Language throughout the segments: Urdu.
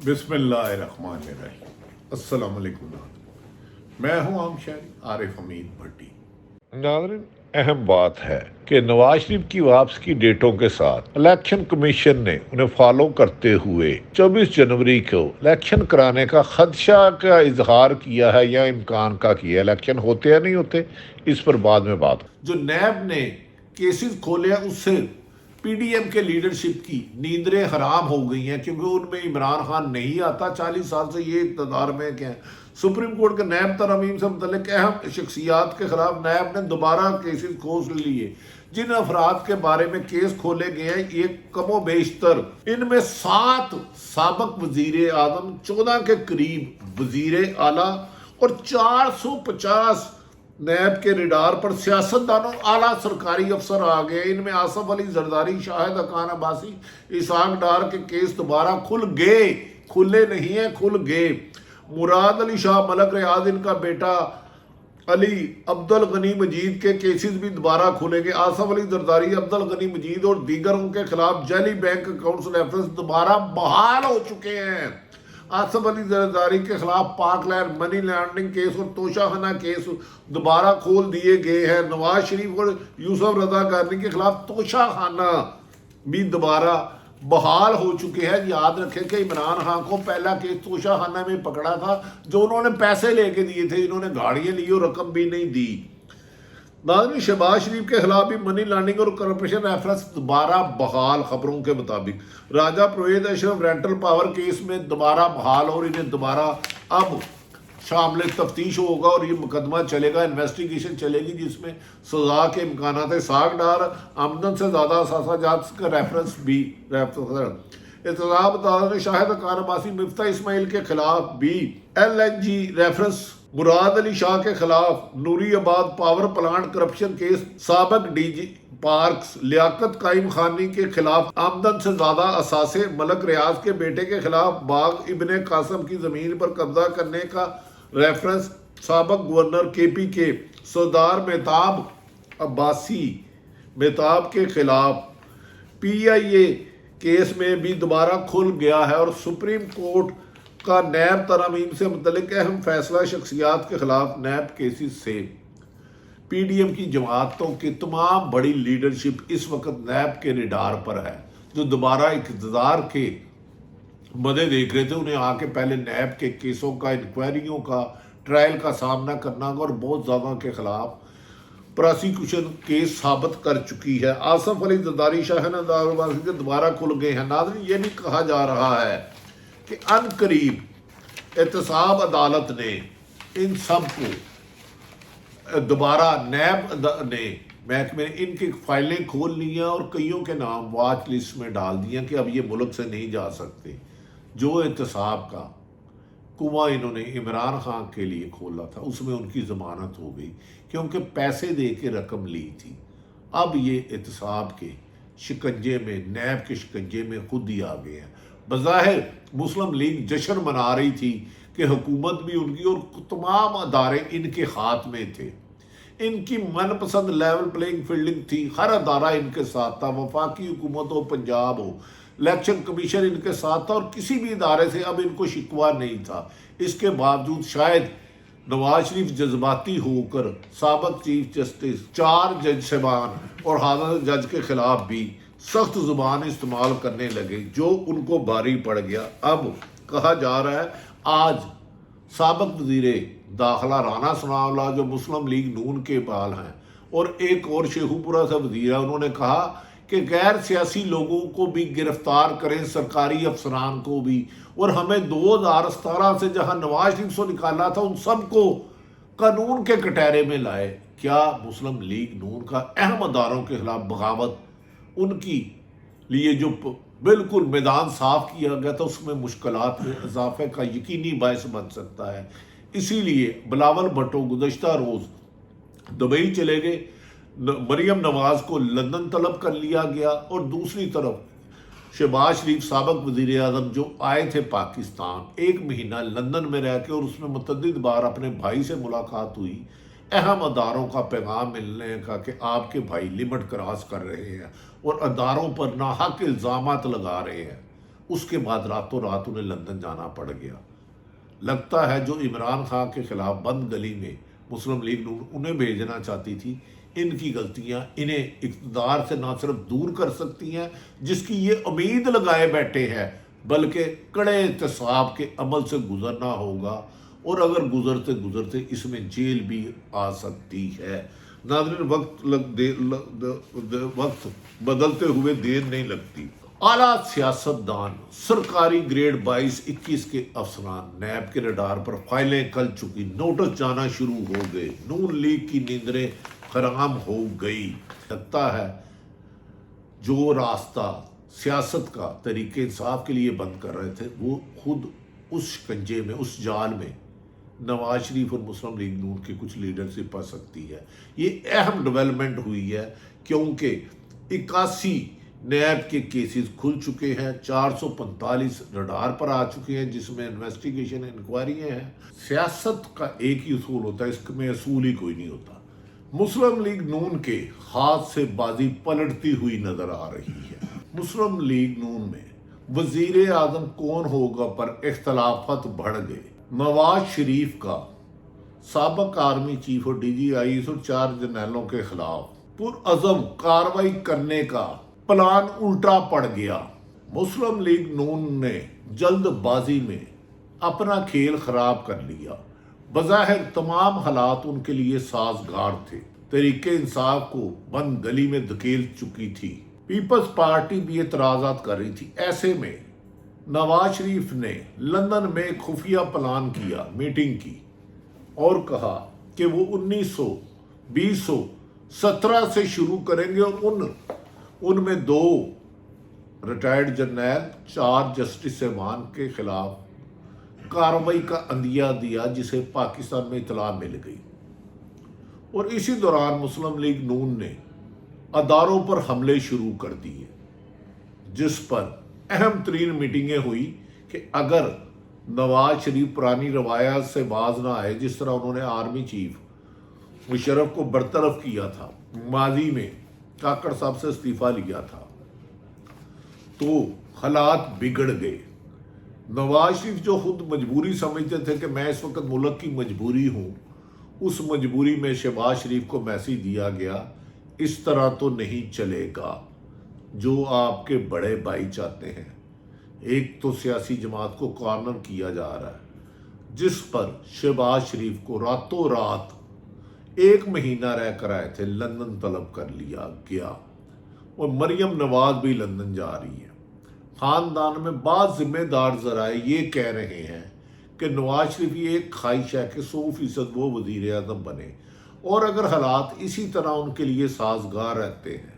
بسم اللہ الرحمن الرحیم۔ السلام علیکم ناظرین، میں ہوں عام شہری عارف حمید بھٹی۔ ناظرین، اہم بات ہے کہ نواز شریف کی واپسی کی ڈیٹوں کے ساتھ الیکشن کمیشن نے انہیں فالو کرتے ہوئے 24 جنوری کو الیکشن کرانے کا خدشہ کا اظہار کیا ہے یا امکان کا کیا ہے۔ الیکشن ہوتے یا نہیں ہوتے، اس پر بعد میں بات۔ جو نیب نے کیسز کھولے ہیں اس سے پی ڈی ایم کے لیڈرشپ کی نیندریں حرام ہو گئی ہیں، کیونکہ ان میں عمران خان نہیں آتا 40 سال سے یہ اقتدار میں کہ ہیں۔ سپریم کورٹ کے نیب ترامیم سے متعلق اہم شخصیات کے خلاف نیب نے دوبارہ کیسز کھول لیے۔ جن افراد کے بارے میں کیس کھولے گئے ہیں یہ کم و بیشتر، ان میں 7 سابق وزیر اعظم، 14 کے قریب وزیر اعلیٰ اور 450 نیب کے ریڈار پر سیاستدانوں اعلیٰ سرکاری افسر آ گئے۔ ان میں آصف علی زرداری، شاہد حقان عباسی، اسحاق ڈار کے کیس دوبارہ کھل گئے، کھلے نہیں ہیں، کھل گئے۔ مراد علی شاہ ملک ریاض، ان کا بیٹا علی عبدالغنی مجید کے کیسز بھی دوبارہ کھولے گئے۔ آصف علی زرداری، عبدالغنی مجید اور دیگروں کے خلاف جعلی بینک اکاؤنٹس ریفرنس دوبارہ بحال ہو چکے ہیں۔ آصف علی زرداری کے خلاف پاک لینڈ منی لانڈرنگ کیس اور توشہ خانہ کیس دوبارہ کھول دیے گئے ہیں۔ نواز شریف اور یوسف رضا گارنی کے خلاف توشہ خانہ بھی دوبارہ بحال ہو چکے ہیں۔ یاد رکھیں کہ عمران خان کو پہلا کیس توشہ خانہ میں پکڑا تھا، جو انہوں نے پیسے لے کے دیے تھے، انہوں نے گاڑیاں لی اور رقم بھی نہیں دی۔ ناظرین، شہباز شریف کے خلاف بھی منی لانڈرنگ اور کرپشن ریفرنس دوبارہ بحال۔ خبروں کے مطابق راجہ پرویز اشرف رینٹل پاور کیس میں دوبارہ بحال اور انہیں دوبارہ اب شامل تفتیش ہوگا اور یہ مقدمہ چلے گا، انویسٹیگیشن چلے گی، جس میں سزا کے امکانات ہیں۔ اسحاق ڈار آمدن سے زیادہ اثاثہ جات کا ریفرنس بھی احتساب عدالت نے شاہد حقان عباسی، مفتاح اسماعیل کے خلاف بھی ایل این جی ریفرنس، مراد علی شاہ کے خلاف نوری آباد پاور پلانٹ کرپشن کیس، سابق ڈی جی پارکس لیاقت قائم خانی کے خلاف آمدن سے زیادہ اثاثے، ملک ریاض کے بیٹے کے خلاف باغ ابن قاسم کی زمین پر قبضہ کرنے کا ریفرنس، سابق گورنر کے پی کے سردار مہتاب عباسی مہتاب کے خلاف پی آئی اے کیس میں بھی دوبارہ کھل گیا ہے۔ اور سپریم کورٹ کا نیب ترامیم سے متعلق اہم فیصلہ، شخصیات کے خلاف نیب کیسز سے پی ڈی ایم کی جماعتوں کی تمام بڑی لیڈرشپ اس وقت نیب کے ریڈار پر ہے، جو دوبارہ اقتدار کے مدے دیکھ رہے تھے۔ انہیں آ کے پہلے نیب کے کیسوں کا، انکوائریوں کا، ٹرائل کا سامنا کرنا اور بہت زیادہ کے خلاف پراسیکیوشن کیس ثابت کر چکی ہے۔ آصف علی زرداری، شاہد حقان کے دوبارہ کھل گئے ہیں۔ ناظرین، یہ بھی کہا جا رہا ہے کہ ان قریب احتساب عدالت نے ان سب کو دوبارہ نیب نے محکمے نے ان کی فائلیں کھول لی ہیں اور کئیوں کے نام واچ لسٹ میں ڈال دیے ہیں کہ اب یہ ملک سے نہیں جا سکتے۔ جو احتساب کا کنواں انہوں نے عمران خان کے لیے کھولا تھا، اس میں ان کی ضمانت ہو گئی کیونکہ پیسے دے کے رقم لی تھی۔ اب یہ احتساب کے شکنجے میں، نیب کے شکنجے میں خود ہی آ گئے ہیں۔ بظاہر مسلم لیگ جشن منا رہی تھی کہ حکومت بھی ان کی اور تمام ادارے ان کے ہاتھ میں تھے، ان کی من پسند لیول پلینگ فیلڈنگ تھی، ہر ادارہ ان کے ساتھ تھا، وفاقی حکومت ہو، پنجاب ہو، الیکشن کمیشن ان کے ساتھ تھا اور کسی بھی ادارے سے اب ان کو شکوہ نہیں تھا۔ اس کے باوجود شاید نواز شریف جذباتی ہو کر سابق چیف جسٹس، 4 جج صاحبان اور حاضر جج کے خلاف بھی سخت زبان استعمال کرنے لگے، جو ان کو بھاری پڑ گیا۔ اب کہا جا رہا ہے آج سابق وزیر داخلہ رانا ثناء اللہ، جو مسلم لیگ نون کے بال ہیں، اور ایک اور شیخو پورہ سے وزیر ہے، انہوں نے کہا کہ غیر سیاسی لوگوں کو بھی گرفتار کریں، سرکاری افسران کو بھی، اور ہمیں 2017 سے جہاں نواز شریف سے نکالا تھا ان سب کو قانون کے کٹہرے میں لائے۔ کیا مسلم لیگ نون کا اہم اداروں کے خلاف بغاوت، ان کی لیے جو بالکل میدان صاف کیا گیا تھا، اس میں مشکلات میں اضافے کا یقینی باعث بن سکتا ہے۔ اسی لیے بلاول بھٹو گزشتہ روز دبئی چلے گئے، مریم نواز کو لندن طلب کر لیا گیا، اور دوسری طرف شہباز شریف سابق وزیر اعظم جو آئے تھے پاکستان، 1 مہینہ لندن میں رہ کے، اور اس میں متعدد بار اپنے بھائی سے ملاقات ہوئی، اہم اداروں کا پیغام ملنے کا کہ آپ کے بھائی لمٹ کراس کر رہے ہیں اور اداروں پر ناحق الزامات لگا رہے ہیں۔ اس کے بعد راتوں رات انہیں لندن جانا پڑ گیا۔ لگتا ہے جو عمران خان کے خلاف بند گلی میں مسلم لیگ نون انہیں بھیجنا چاہتی تھی، ان کی غلطیاں انہیں اقتدار سے نہ صرف دور کر سکتی ہیں جس کی یہ امید لگائے بیٹھے ہیں، بلکہ کڑے احتساب کے عمل سے گزرنا ہوگا، اور اگر گزرتے گزرتے اس میں جیل بھی آ سکتی ہے۔ ناظرین، وقت بدلتے ہوئے دیر نہیں لگتی۔ اعلیٰ سیاستدان، سرکاری گریڈ 22-21 کے افسران نیب کے ریڈار پر فائلیں کھل چکی، نوٹس جانا شروع ہو گئے، نون لیگ کی نیندریں حرام ہو گئی۔ لگتا ہے جو راستہ سیاست کا تحریک انصاف کے لیے بند کر رہے تھے، وہ خود اس شکنجے میں، اس جال میں نواز شریف اور مسلم لیگ نون کے کچھ لیڈرشپ پا سکتی ہے۔ یہ اہم ڈیولپمنٹ ہوئی ہے کیونکہ 81 نیب کے کیسز کھل چکے ہیں، 445 ریڈار پر آ چکے ہیں جس میں انویسٹیگیشن انکوائریاں ہیں۔ سیاست کا ایک ہی اصول ہوتا ہے، اس میں اصول ہی کوئی نہیں ہوتا۔ مسلم لیگ نون کے ہاتھ سے بازی پلٹتی ہوئی نظر آ رہی ہے۔ مسلم لیگ نون میں وزیر اعظم کون ہوگا پر اختلافات بڑھ گئے۔ نواز شریف کا سابق آرمی چیف اور ڈی جی آئی اور 4 جرنیلوں کے خلاف پرعزم کارروائی کرنے کا پلان الٹا پڑ گیا۔ مسلم لیگ نون نے جلد بازی میں اپنا کھیل خراب کر لیا۔ بظاہر تمام حالات ان کے لیے سازگار تھے، تحریک انصاف کو بند گلی میں دھکیل چکی تھی، پیپلز پارٹی بھی اعتراضات کر رہی تھی۔ ایسے میں نواز شریف نے لندن میں ایک خفیہ پلان کیا، میٹنگ کی، اور کہا کہ وہ 2017 سے شروع کریں گے، اور ان میں 2 ریٹائرڈ جرنیل، 4 جسٹس صاحبان کے خلاف کارروائی کا عندیہ دیا، جسے پاکستان میں اطلاع مل گئی۔ اور اسی دوران مسلم لیگ نون نے اداروں پر حملے شروع کر دیے، جس پر اہم ترین میٹنگیں ہوئی کہ اگر نواز شریف پرانی روایات سے باز نہ آئے، جس طرح انہوں نے آرمی چیف مشرف کو برطرف کیا تھا، ماضی میں کاکڑ صاحب سے استعفیٰ لیا تھا، تو حالات بگڑ گئے۔ نواز شریف جو خود مجبوری سمجھتے تھے کہ میں اس وقت ملک کی مجبوری ہوں، اس مجبوری میں شہباز شریف کو میسیج دیا گیا، اس طرح تو نہیں چلے گا جو آپ کے بڑے بھائی چاہتے ہیں۔ ایک تو سیاسی جماعت کو کارنر کیا جا رہا ہے، جس پر شہباز شریف کو راتوں رات 1 مہینہ رہ کر آئے تھے لندن طلب کر لیا گیا، اور مریم نواز بھی لندن جا رہی ہے۔ خاندان میں بعض ذمہ دار ذرائع یہ کہہ رہے ہیں کہ نواز شریف یہ ایک خواہش ہے کہ 100% وہ وزیر اعظم بنے، اور اگر حالات اسی طرح ان کے لیے سازگار رہتے ہیں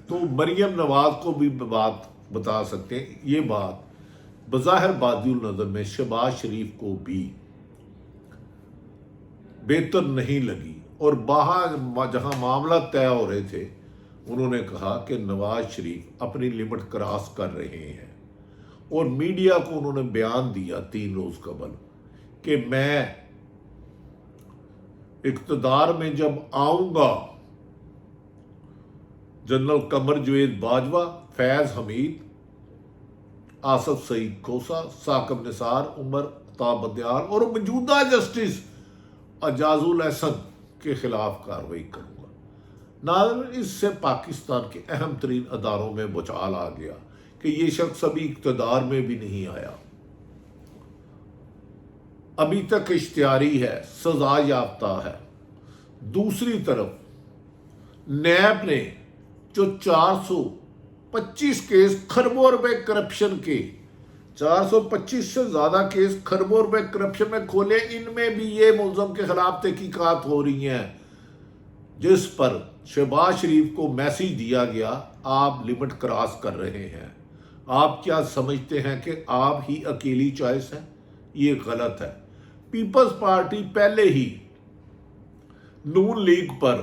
تو مریم نواز کو بھی بات بتا سکتے ہیں۔ یہ بات بظاہر بادی النظر میں شہباز شریف کو بھی بہتر نہیں لگی، اور جہاں معاملہ طے ہو رہے تھے، انہوں نے کہا کہ نواز شریف اپنی لمٹ کراس کر رہے ہیں، اور میڈیا کو انہوں نے بیان دیا 3 روز قبل کہ میں اقتدار میں جب آؤں گا، جنرل قمر جوید باجوہ، فیض حمید، آصف سعید کھوسا، ثاقب نثار، عمر عطا بدیار اور موجودہ جسٹس اعجاز الاحسن کے خلاف کارروائی کروں گا۔ ناظرین، اس سے پاکستان کے اہم ترین اداروں میں بچال آ گیا کہ یہ شخص ابھی اقتدار میں بھی نہیں آیا، ابھی تک اشتہاری ہے، سزا یافتہ ہے۔ دوسری طرف نیب نے جو 425 کیس کھربوں روپے کرپشن کے، 425 سے زیادہ کیس کھربوں روپے کرپشن میں کھولے، ان میں بھی یہ ملزم کے خلاف تحقیقات ہو رہی ہیں، جس پر شہباز شریف کو میسیج دیا گیا، آپ لمٹ کراس کر رہے ہیں۔ آپ کیا سمجھتے ہیں کہ آپ ہی اکیلی چوائس ہے؟ یہ غلط ہے۔ پیپلز پارٹی پہلے ہی نون لیگ پر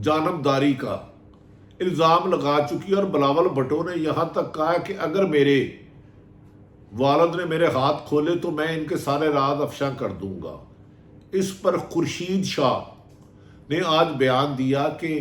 جانبداری کا الزام لگا چکی، اور بلاول بھٹو نے یہاں تک کہا کہ اگر میرے والد نے میرے ہاتھ کھولے تو میں ان کے سارے راز افشا کر دوں گا۔ اس پر خورشید شاہ نے آج بیان دیا کہ